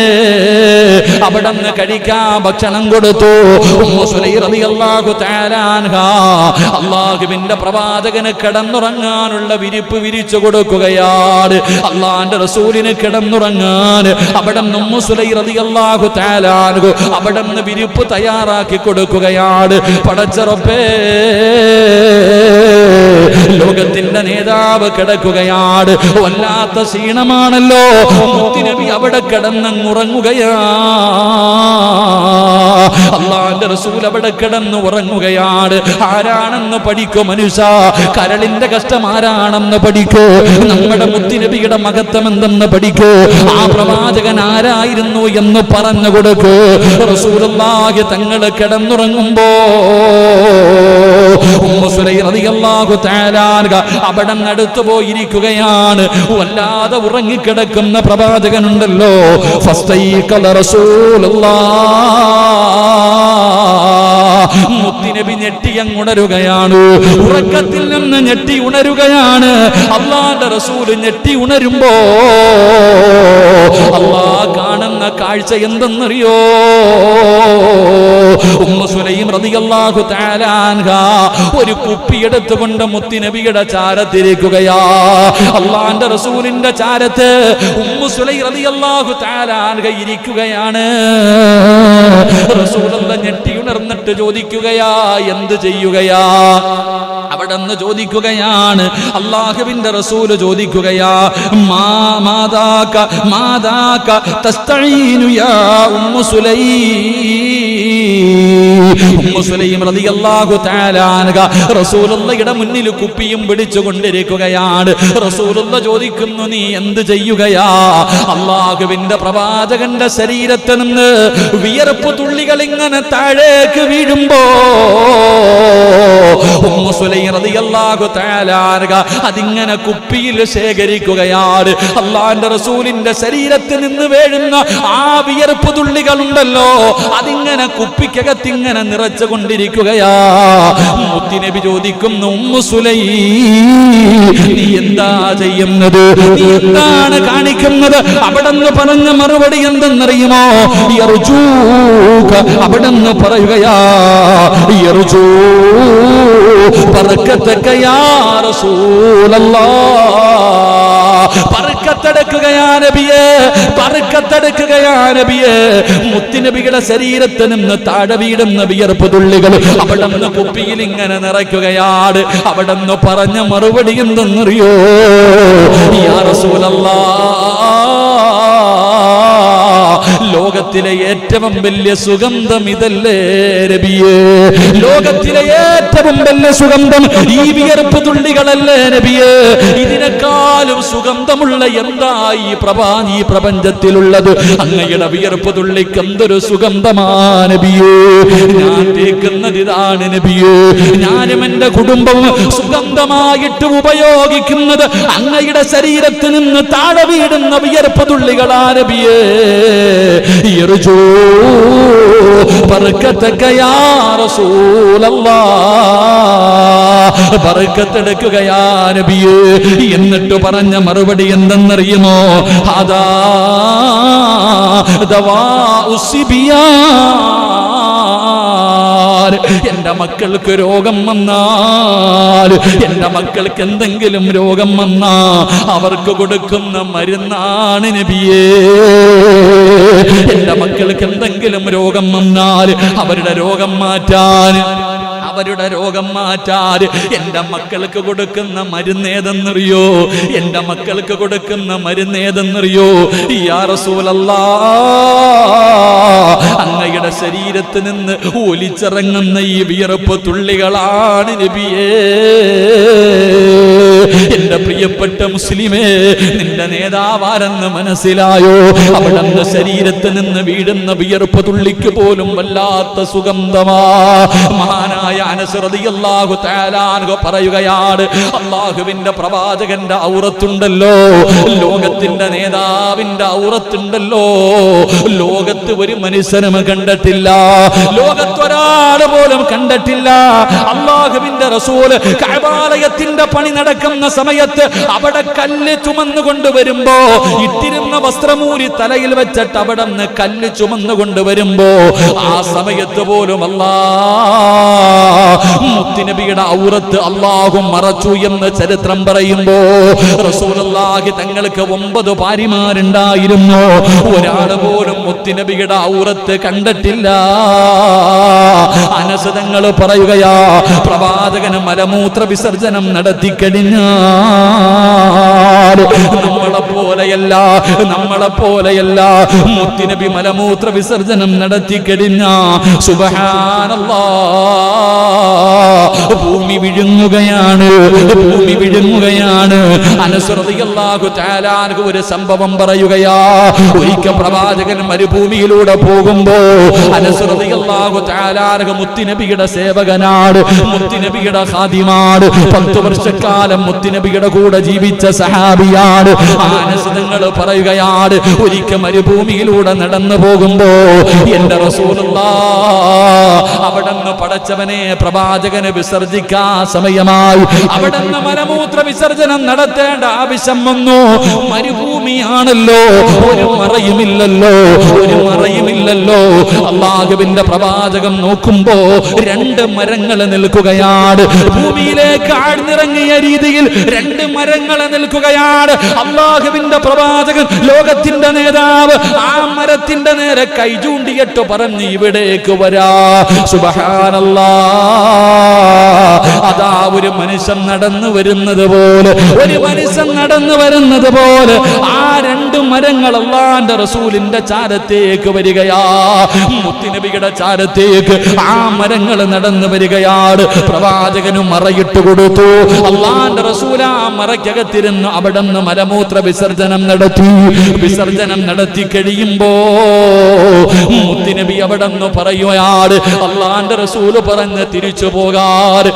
അവിടുന്ന് കഴിക്കാൻ ഭക്ഷണം കൊടുത്തു. ഉമ്മു സുലൈം റളിയല്ലാഹു തആല അൻഹാ അല്ലാഹുവിന്റെ പ്രവാചകന് കിടന്നുറങ്ങാനുള്ള വിരിപ്പ് വിരിച്ചു കൊടുക്കുകയാണ്. അല്ലാഹുവിന്റെ റസൂലിന് കിടന്നുറങ്ങാൻ അവിടുന്ന് ഉമ്മു സുലൈം റളിയല്ലാഹു തആല അൻഹു അവിടുന്ന് വിരിപ്പ് തയ്യാറാക്കി കൊടുക്കുകയാണ്. പടച്ച റബ്ബേ, ലോകത്തിന്റെ നേതാവ് കിടക്കുകയാണ്. വല്ലാത്ത ക്ഷീണമാണല്ലോ. മുത്തുനബി അവിടെ കിടന്നുറങ്ങുകയാ. അള്ളാന്റെ റസൂൽ അവിടെ കിടന്ന് ഉറങ്ങുകയാണ്. ആരാണെന്ന് പഠിക്കോ മനുഷ്യ, കരളിന്റെ കഷ്ടം ആരാണെന്ന് പഠിക്കോ, നമ്മുടെ മുത്തുനബിയുടെ മഹത്വം എന്തെന്ന് പഠിക്കോ, ആ പ്രവാചകൻ ആരായിരുന്നു എന്ന് പറഞ്ഞു കൊടുക്കൂ. റസൂലുള്ളാഹി തങ്ങൾ കിടന്നുറങ്ങുമ്പോ ഉമ്മു സുലൈം റളിയല്ലാഹു തആല അവിടെ അടുത്തു പോയിരിക്കുകയാണ്. വല്ലാതെ ഉറങ്ങിക്കിടക്കുന്ന പ്രവാചകനുണ്ടല്ലോ. ഫസ്തൈഖല റസൂലുള്ളാഹ്, മുത്തുനബി ഞെട്ടിയങ്ങുണരുകയാണ്. ഉറക്കത്തിൽ നിന്ന് ഞെട്ടി ഉണരുകയാണ്. അല്ലാഹുവിന്റെ റസൂൽ ഞെട്ടി ഉണരുമ്പോ അല്ലാഹ് കാണുന്ന കാഴ്ച എന്തെന്നറിയോ? ഉമ്മു സുലൈം റളിയല്ലാഹു തആല അൻഹാ ഒരു കുപ്പി എടുത്തുകൊണ്ട് മുത്തുനബിയുടെ ചാരത്തിരിക്കുകയാ. അല്ലാഹുവിന്റെ റസൂലിന്റെ ചാരത്ത് ഉമ്മു സുലൈം റളിയല്ലാഹു തആല അൻഹ ഇരിക്കുകയാണ്. റസൂലുള്ള ഞെട്ടി ഉണർന്നിട്ട് ചോദിക്കുകയാ, എന്ത് ചെയ്യുകയാ? അവിടെ നിന്ന് ചോദിക്കുകയാണ്. അല്ലാഹുവിന്റെ റസൂൽ ചോദിക്കുകയാ, മാദാക തസ്തഈനു യാ ഉമ്മു സുലൈം റളിയല്ലാഹു തആല അൻഹ റസൂലുള്ളാഹിയുടെ മുന്നിൽ കുപ്പിയും പിടിച്ചുകൊണ്ടിരിക്കുകയാണ്. റസൂലുള്ള ചോദിക്കുന്നു, നീ എന്ത് ചെയ്യുകയാ? അല്ലാഹുവിന്റെ പ്രവാചകന്റെ ശരീരത്തിൽ നിന്ന് വിയർപ്പ് തുള്ളികൾ ഇങ്ങനെ താഴേക്ക് വീഴുമ്പോ ഉമ്മു സുലൈം റളിയല്ലാഹു തആല അൻഹ അതിങ്ങനെ കുപ്പിയിൽ ശേഖരിക്കുകയാണ്. അല്ലാഹുവിന്റെ റസൂലിന്റെ ശരീരത്തിൽ നിന്ന് വീഴുന്ന ആ വിയർപ്പ് തുള്ളികൾ ഉണ്ടല്ലോ, അതിങ്ങനെ കുപ്പിക്കകത്ത് ഇങ്ങനെ നിറച്ചുകൊണ്ടിരിക്കുകയാ. മുത്തുനബി ചോദിക്കുന്നു, ഉമ്മു സുലൈം നീ എന്താ ചെയ്യുന്നത്? നീ എന്താണ് കാണിക്കുന്നത്? അവിടെന്ന് പറഞ്ഞ മറുപടി എന്തെന്നറിയുമോ? അവിടെന്ന് പറയുകയാ, ബർക്കത്തക യാ റസൂലല്ലാഹ്, ബർക്കത്തെടുക്കുകയാ നബിയേ, ബർക്കത്തെടുക്കുകയാ നബിയേ. മുത്തുനബിയുടെ ശരീരത്തിൽ നിന്ന് താഴെ വീടുന്ന വിയർപ്പ് തുള്ളികൾ അവിടെ നിന്ന് കുപ്പിയിൽ ഇങ്ങനെ നിറയ്ക്കുകയാണ്. അവിടെ നിന്ന് പറഞ്ഞ മറുപടി എന്തെന്നറിയോ? യാ റസൂലല്ലാഹ്, ലോകത്തിലെ ഏറ്റവും വലിയ സുഗന്ധം ഇതല്ലേ നബിയേ? ലോകത്തിലെ ഏറ്റവും വലിയ സുഗന്ധം ഈ വിയർപ്പ് തുള്ളികളല്ലേ നബിയേ? ഇതിനേക്കാളും സുഗന്ധമുള്ള എന്താ ഈ പ്രപഞ്ചത്തിലുള്ളത്? അങ്ങയുടെ വിയർപ്പ് തുള്ളിക്ക് എന്തൊരു സുഗന്ധമാ നബിയേ. ഞാൻ കേൾക്കുന്നത് ഇതാണ് നബിയേ. ഞാനും എന്റെ കുടുംബവും സുഗന്ധമായിട്ട് ഉപയോഗിക്കുന്നത് അങ്ങയുടെ ശരീരത്തിൽ നിന്ന് താഴെ വീടുന്ന വിയർപ്പ് തുള്ളികളാ നബിയേ. ബർക്കത്തക യാ റസൂലല്ലാഹ്, ബർക്കത്തെടുക്കുകയാ നബിയേ. എന്നിട്ട് പറഞ്ഞ മറുപടി എന്തെന്നറിയുമോ? ഹാദാ ദവാഉ സിബിയാൻ, എന്റെ മക്കൾക്ക് രോഗം വന്നാൽ, എന്റെ മക്കൾക്ക് എന്തെങ്കിലും രോഗം വന്നാ അവർക്ക് കൊടുക്കുന്ന മരുന്നാണ് നബിയേ. എന്റെ മക്കൾക്ക് എന്തെങ്കിലും രോഗം വന്നാൽ അവരുടെ രോഗം മാറ്റാൻ എന്റെ മക്കൾക്ക് കൊടുക്കുന്ന മരുന്നേതെന്നറിയോ? എന്റെ മക്കൾക്ക് കൊടുക്കുന്ന മരുന്നേതെന്നറിയോ? യാ റസൂലല്ലാഹ്, അങ്ങയുടെ ശരീരത്തിൽ നിന്ന് ഒലിച്ചിറങ്ങുന്ന ഈ വിയർപ്പ് തുള്ളികളാണ് നബിയേ. എന്റെ പ്രിയപ്പെട്ട മുസ്ലിമേ, നിന്റെ നേതാവാരെന്ന് മനസ്സിലായോ? അവിടുന്ന് ശരീരത്തിൽ നിന്ന് വീഴുന്ന വിയർപ്പ് തുള്ളിക്ക് പോലും വല്ലാത്ത സുഗന്ധമാ. മഹാനായ അനസ് റളിയല്ലാഹു തആല അൻഹു പറയുകയാണ്, അല്ലാഹുവിന്റെ പ്രവാചകന്റെ ഔറത്തുണ്ടല്ലോ, ലോകത്തിന്റെ നേതാവിന്റെ ഔറത്തുണ്ടല്ലോ, ലോകത്ത് ഒരു മനുഷ്യനും കണ്ടിട്ടില്ല, ലോകത്തൊരാൾ പോലും കണ്ടിട്ടില്ല. അല്ലാഹുവിന്റെ റസൂൽ കഅബാലയത്തിന്റെ പണി നടക്കുന്ന സമയത്ത് അവിടെ കല്ല് ചുമന്നു കൊണ്ടുവരുമ്പോ, ഇട്ടിരുന്ന വസ്ത്രമൂരി തലയിൽ വെച്ചിട്ട് അവിടെ നിന്ന് കല്ല് ചുമന്നു കൊണ്ടുവരുമ്പോ ആ സമയത്ത് പോലും അല്ലാഹ് മുത്തുനബിയുടെ ഔറത്ത് അല്ലാഹു മറച്ചു എന്ന് ചരിത്രം പറയുമ്പോ റസൂലുള്ളാഹി തങ്ങൾക്ക് 9 ഭാര്യമാരുണ്ടായിരുന്നു. ഒരാൾ പോലും മുത്തുനബിയുടെ ഔറത്ത് കണ്ടിട്ടില്ല. അനസ് തങ്ങൾ പറയുകയാ, പ്രവാചകന് മലമൂത്ര വിസർജനം നടത്തിക്കഴിഞ്ഞാൽ നമ്മളെ പോലെയല്ല മുത്തുനബി മലമൂത്ര വിസർജനം നടത്തിക്കഴിഞ്ഞ സുബ്ഹാനല്ലാഹ് ഭൂമി വിഴുങ്ങുകയാണ്. അനസ് റളിയല്ലാഹു തആല അൻഹു ഒരു സംഭവം പറയുകയാ. ഒരിക്കൽ പ്രവാചകൻ മരുഭൂമിയിലൂടെ പോകുമ്പോ അനസ് റളിയല്ലാഹു തആല അൻഹു മുത്തുനബിയുടെ സേവകനാണ്, മുത്തുനബിയുടെ ഖാദിമാണ്. 10 വർഷക്കാലം മുത്തുനബിയുടെ കൂടെ ജീവിച്ച സഹാബിയാണ്. അനസ് തങ്ങൾ പറയുകയാണ്, ഒരിക്കൽ മരുഭൂമിയിലൂടെ നടന്നു പോകുമ്പോ എന്റെ റസൂലുള്ളാഹ് അവിടുന്ന് പടച്ചവനെ പ്രവാചകന് വിസർജിക്കാൻ സമയമായി. അവിടുന്ന് മലമൂത്ര വിസർജനം നടത്തേണ്ട ആവശ്യം വന്നു. മരുഭൂമിയാണല്ലോ, ഒരു മറയുമില്ലല്ലോ. അല്ലാഹുവിന്റെ പ്രവാചകൻ നോക്കുമ്പോ 2 മരങ്ങൾ നിൽക്കുകയാണ്. ഭൂമിയിലേക്ക് ആഴ്ന്നിറങ്ങിയ രീതിയിൽ 2 മരങ്ങൾ നിൽക്കുകയാണ്. അല്ലാഹുവിന്റെ പ്രവാചകൻ, ലോകത്തിന്റെ നേതാവ്, ആ മരത്തിന്റെ നേരെ കൈ ചൂണ്ടിയിട്ട് പറഞ്ഞു, ഇവിടേക്ക് വരാ. സുബ്ഹാനല്ലാഹ്, അതാ ഒരു മനുഷ്യൻ നടന്നു വരുന്നത് പോലെ ആ 2 മരങ്ങൾ അല്ലാഹുവിന്റെ റസൂലിന്റെ ചാരത്തേക്ക് വരികയാ. മുത്തുനബിയുടെ ചാരത്തേക്ക് ആ മരങ്ങൾ നടന്നു വരികയാണ്. പ്രവാചകനും മറയിട്ട് കൊടുത്തു. അല്ലാഹുവിന്റെ റസൂൽ ആ മറയ്ക്കകത്തിരുന്ന് അവിടെ നിന്ന് മലമൂത്ര വിസർജനം നടത്തി കഴിയുമ്പോ മുത്തുനബി അവിടെ നിന്ന് പറയുകയാണ്, അല്ലാഹുവിന്റെ റസൂല് പറഞ്ഞ് തിരിച്ചു പോകാറ്.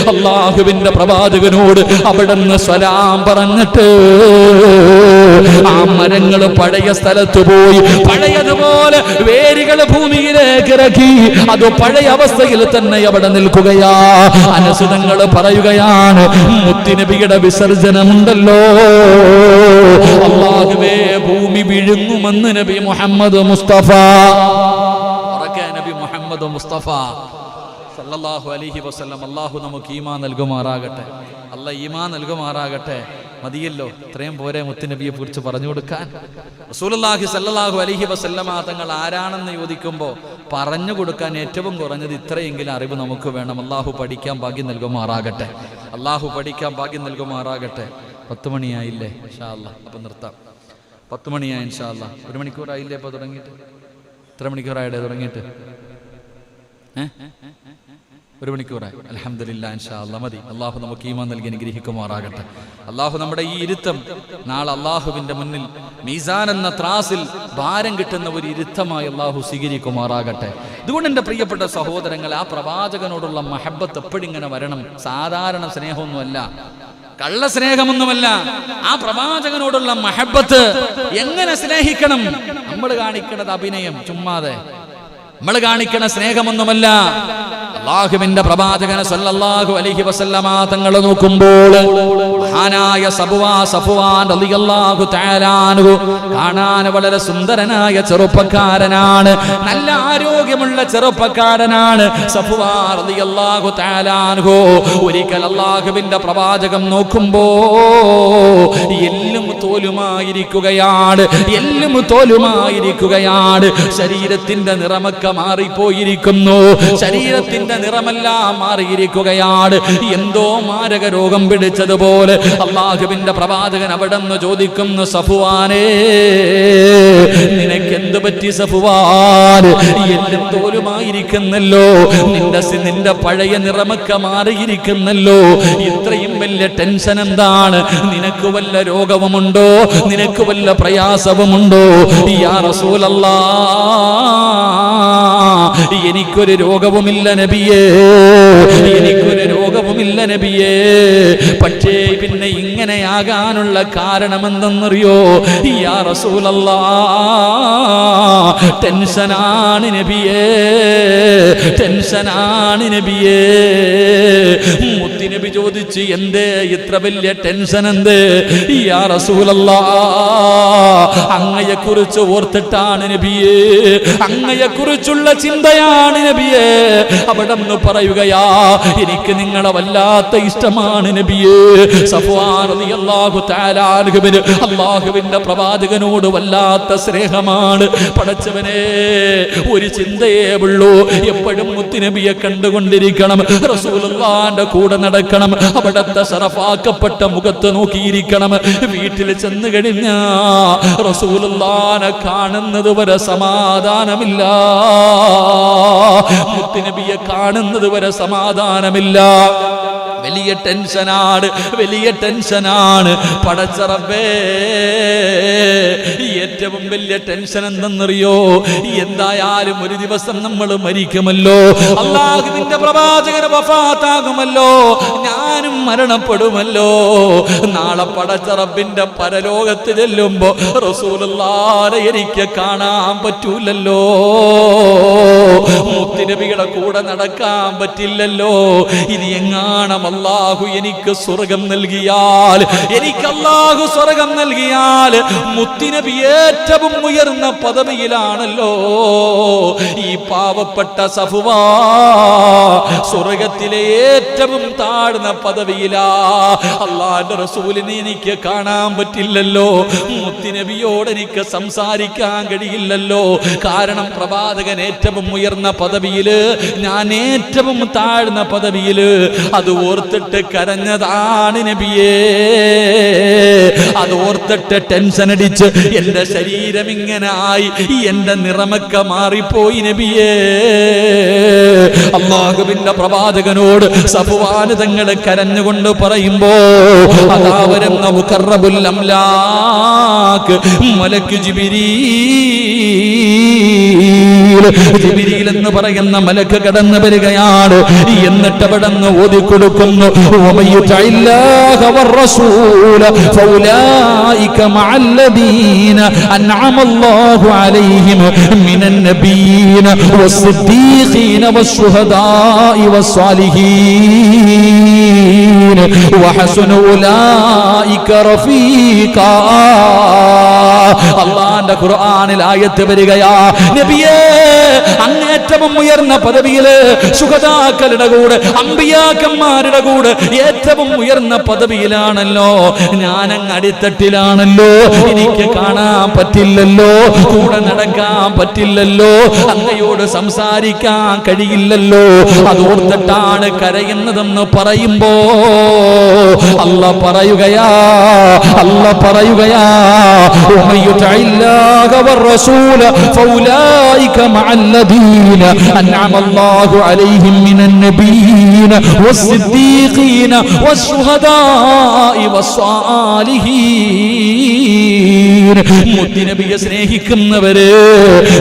അല്ലാഹുവിന്റെ പ്രവാചകനോട് അവിടെ നിന്ന് സലാം പറഞ്ഞിട്ട് ആ മരങ്ങൾ പഴയ സ്ഥലത്ത് പോയി പഴയതുപോലെ വേരുകൾ ഭൂമിയിലേക്ക് ഇറക്കി. അത് പഴയ അവസ്ഥയിൽ തന്നെ അവിടെ നിൽക്കുകയാ. അനസ് തങ്ങൾ പറയുകയാണ്, മുത്തുനബിയുടെ വിസർജനമുണ്ടല്ലോ, അല്ലാഹുവേ ഭൂമി വിഴുങ്ങുമെന്ന് നബി മുഹമ്മദ് മുസ്തഫ സല്ലല്ലാഹു അലൈഹി വസല്ലം. അല്ലാഹു നമുക്ക് ഈമാൻ നൽകുമാറാകട്ടെ. ഈമാൻ നൽകുമാറാകട്ടെ. മതിയല്ലോ, ഇത്രയും പോരെ മുത്തുനബിയെ കുറിച്ച് പറഞ്ഞു കൊടുക്കാൻ. റസൂലുള്ളാഹി സല്ലല്ലാഹു അലൈഹി വസല്ലമ തങ്ങൾ ആരാണെന്ന് ചോദിക്കുമ്പോൾ പറഞ്ഞു കൊടുക്കാൻ ഏറ്റവും കുറഞ്ഞത് ഇത്രയെങ്കിലും അറിവ് നമുക്ക് വേണം. അല്ലാഹു പഠിക്കാൻ ഭാഗ്യം നൽകുമാറാകട്ടെ. 10 മണിയായില്ലേ? ഇൻഷാ അല്ലാഹ് അപ്പം നിർത്താം. 10 മണിയായി ഇൻഷാ അല്ലാഹ്. 1 മണിക്കൂറായില്ലേ അപ്പോൾ തുടങ്ങിയിട്ട്? എത്ര മണിക്കൂറായിടെ തുടങ്ങിയിട്ട്? 1 മണിക്കൂറായി. അൽഹംദുലില്ലാഹ്, ഇൻഷാ അല്ലാഹ് മതി. അല്ലാഹു നമുക്ക് ഈമാൻ നൽകി അനുഗ്രഹിക്കുമാറാകട്ടെ. അല്ലാഹു നമ്മുടെ ഈ ഇരുത്തം നാളെ അല്ലാഹുവിന്റെ മുന്നിൽ മീസാൻ എന്ന ത്രാസിൽ ഭാരം കിട്ടുന്ന ഒരു ഇരുത്തമായി അല്ലാഹു സ്വീകരിക്കുമാറാകട്ടെ. അതുകൊണ്ട് എൻ്റെ പ്രിയപ്പെട്ട സഹോദരങ്ങൾ, ആ പ്രവാചകനോടുള്ള മഹബ്ബത്ത് എപ്പോഴിങ്ങനെ വരണം. സാധാരണ സ്നേഹമൊന്നുമല്ല, കള്ള സ്നേഹമൊന്നുമല്ല. ആ പ്രവാചകനോടുള്ള മഹബ്ബത്ത് എങ്ങനെ സ്നേഹിക്കണം? നമ്മൾ കാണിക്കുന്നത് അഭിനയം ചുമ്മാതെ, നമ്മൾ കാണിക്കണ സ്നേഹമൊന്നുമല്ല. അല്ലാഹുവിന്റെ പ്രവാചകൻ സല്ലല്ലാഹു അലൈഹി വസല്ലമ തങ്ങൾ നോക്കുമ്പോൾ മഹാനായ സഫ്വാൻ റളിയല്ലാഹു തആല അൻഹു കാണാൻ വളരെ സുന്ദരനായ ചെറുപ്പക്കാരനാണ്, നല്ല ആരോഗ്യമുള്ള ചെറുപ്പക്കാരനാണ് സഫ്വാൻ റളിയല്ലാഹു തആല അൻഹു. ഒരിക്കൽ അല്ലാഹുവിന്റെ പ്രവാചകൻ നോക്കുമ്പോ എല്ലും തോലുമായിരിക്കുകയാണ്. ശരീരത്തിന്റെ നിറമൊക്കെ മാറിപ്പോയിരിക്കുന്നു. ശരീരത്തിന്റെ നിറമെല്ലാം മാറിയിരിക്കുകയാണ്. എന്തോ മാരക രോഗം പിടിച്ചതുപോലെ അല്ലാഹുവിന്റെ പ്രവാചകൻ അവിടെ നിന്ന് ചോദിക്കുന്നു, സഫ്വാനേ, നിനക്ക് എന്ത് പറ്റി സഫ്വാൻ? എല്ലാം തോലുമായിരിക്കുന്നല്ലോ, നിന്റെ പഴയ നിറമൊക്കെ മാറിയിരിക്കുന്നല്ലോ, ഇത്രയും വലിയ ടെൻഷൻ എന്താണ്? നിനക്ക് വല്ല രോഗവുമുണ്ടോ? നിനക്ക് വല്ല പ്രയാസവുമുണ്ടോ? യാ റസൂലല്ലാഹ്, എനിക്കൊരു രോഗവുമില്ല നബിയേ, പക്ഷേ പിന്നെ ഇങ്ങനെയാകാനുള്ള കാരണമെന്തെന്നറിയോ? യാ റസൂലല്ലാഹ്, ടെൻഷനാണ് നബിയേ. മുത്തുനബി ചോദിച്ചു, എന്തേ ഇത്ര വലിയ ടെൻഷൻ? എന്ത് യാ റസൂലല്ലാഹ്? അങ്ങയെ കുറിച്ച് ഓർത്തിട്ടാണ് നബിയേ, അങ്ങയെ കുറിച്ചുള്ള ചിന്തയാണ് നബിയേ. അവിടെ നിന്ന് പറയുകയാ, എനിക്ക് നിങ്ങളെ വല്ലാത്ത ഇഷ്ടമാണ് നബിയേ. സഫ്വാൻ റളിയല്ലാഹു തആല അൻഹുവിന് അല്ലാഹുവിന്റെ പ്രവാചകനോട് വല്ലാത്ത സ്നേഹമാണ്. പടച്ചവനെ, ഒരു ചിന്തയേ ഉള്ളൂ, എപ്പോഴും മുത്തുനബിയെ കണ്ടുകൊണ്ടിരിക്കണം, റസൂലുള്ളാഹിന്റെ കൂടെ നടക്കണം, അവിടുത്തെ ശറഫാക്കപ്പെട്ട മുഖത്ത് നോക്കിയിരിക്കണം. വീട്ടിൽ ചെന്ന് കഴിഞ്ഞാ റസൂലുള്ളാഹിനെ കാണുന്നത് വരെ സമാധാനമില്ല, മുത്തുനബിയെ കാണുന്നത് വരെ സമാധാനമില്ല. വലിയ ടെൻഷനാണ്, വലിയ ടെൻഷനാണ്. പടച്ച റബ്ബേ, ഏറ്റവും വലിയ ടെൻഷൻ എന്തെന്നറിയോ? എന്തായാലും ഒരു ദിവസം നമ്മൾ മരിക്കുമല്ലോ, അല്ലാഹുവിന്റെ പ്രവാചകന് വഫാത്താകുമല്ലോ, ഞാനും മരണപ്പെടുമല്ലോ. നാളെ പടച്ച റബ്ബിന്റെ പരലോകത്ത് ചെല്ലുമ്പോ റസൂലുള്ളാഹിനെ എനിക്ക് കാണാൻ പറ്റൂലല്ലോ, മുത്തുനബിയുടെ കൂടെ നടക്കാൻ പറ്റില്ലല്ലോ. ഇനി എങ്ങാണം അല്ലാഹു എനിക്ക് സ്വർഗം നൽകിയാൽ, എനിക്ക് അല്ലാഹു സ്വർഗം നൽകിയാൽ, മുത്തുനബി ഏറ്റവും ഉയർന്ന പദവിയിലാണല്ലോ. ഈ പാവപ്പെട്ട സഫ്വാ സ്വർഗത്തിലെ ഏറ്റവും താഴ്ന്ന പദവിയിലാ. അല്ലാഹുവിന്റെ റസൂലിനെ എനിക്ക് കാണാൻ പറ്റില്ലല്ലോ, മുത്തുനബിയോട് എനിക്ക് സംസാരിക്കാൻ കഴിയില്ലല്ലോ. കാരണം പ്രവാചകൻ ഏറ്റവും ഉയർന്ന പദവിയില്, ഞാൻ ഏറ്റവും താഴ്ന്ന പദവിയില്. അത് ഓർത്തിട്ട് കരഞ്ഞതാണ് നബിയേ, അത് ഓർത്തിട്ട് ടെൻഷൻ അടിച്ച് എന്റെ ശരീരം ഇങ്ങനെ ആയി, എന്റെ നിറമൊക്കെ മാറിപ്പോയി നബിയേ. അല്ലാഹുവിന്റെ പ്രവാചകനോട് സഫ്വാൻ തങ്ങൾ കരഞ്ഞുകൊണ്ട് പറയുമ്പോ അതാ വരുന്ന മുഖറബുൽ അംലാക്ക് മലക്ക് ജിബ്രീൽ എന്ന് പറയുന്ന മലക്ക് കടന്നു വരികയാണ്. എന്നിട്ട് അവിടെ നിന്ന് ഓതിക്കൊടുക്കുന്നു, വമയ്യുതഇല്ലാഹ വറസൂല ഫൗലായിക മഅല്ലദീന അൻഅമല്ലാഹു അലൈഹിം മിനൻ നബിയ്യീന വസ്സിദ്ദീഖീന വശുഹദാഇ വസ്സാലിഹീൻ വഹസന ഉലൈക റഫീഖാ. അല്ലാഹുവിന്റെ ഖുർആനിൽ ആയത്ത് വരികയാ, നബിയേ, അങ്ങേറ്റവും ഉയർന്ന പദവിയില് ശുഹദാക്കളുടെ കൂടെ, അമ്പിയാക്കന്മാരുടെ കൂടെ ഏറ്റവും ഉയർന്ന പദവിയിലാണല്ലോ. ഞാനങ്ങ് അടിത്തട്ടിലാണല്ലോ, എനിക്ക് കാണാൻ പറ്റില്ലല്ലോ, കൂടെ നടക്കാൻ പറ്റില്ലല്ലോ, അങ്ങയോട് സംസാരിക്കാൻ കഴിയില്ലല്ലോ. അതോർത്തിട്ടാണ് കരയുന്നതെന്ന് പറയുമ്പോ അല്ലാഹ് പറയുകയാ, അല്ലാഹ് പറയുകയാ, വമയ്യുതഇല്ലാഹ വറസൂല ഫൗലായിക മഅല്ലദീന അൻഅമല്ലാഹു അലൈഹിം മിനൻ നബിയ്യീന വസ്സിദ്ദീഖീന വശുഹദാഇ വസ്സാലിഹീൻ. മുത്തുനബിയെ സ്നേഹിക്കുന്നവര്,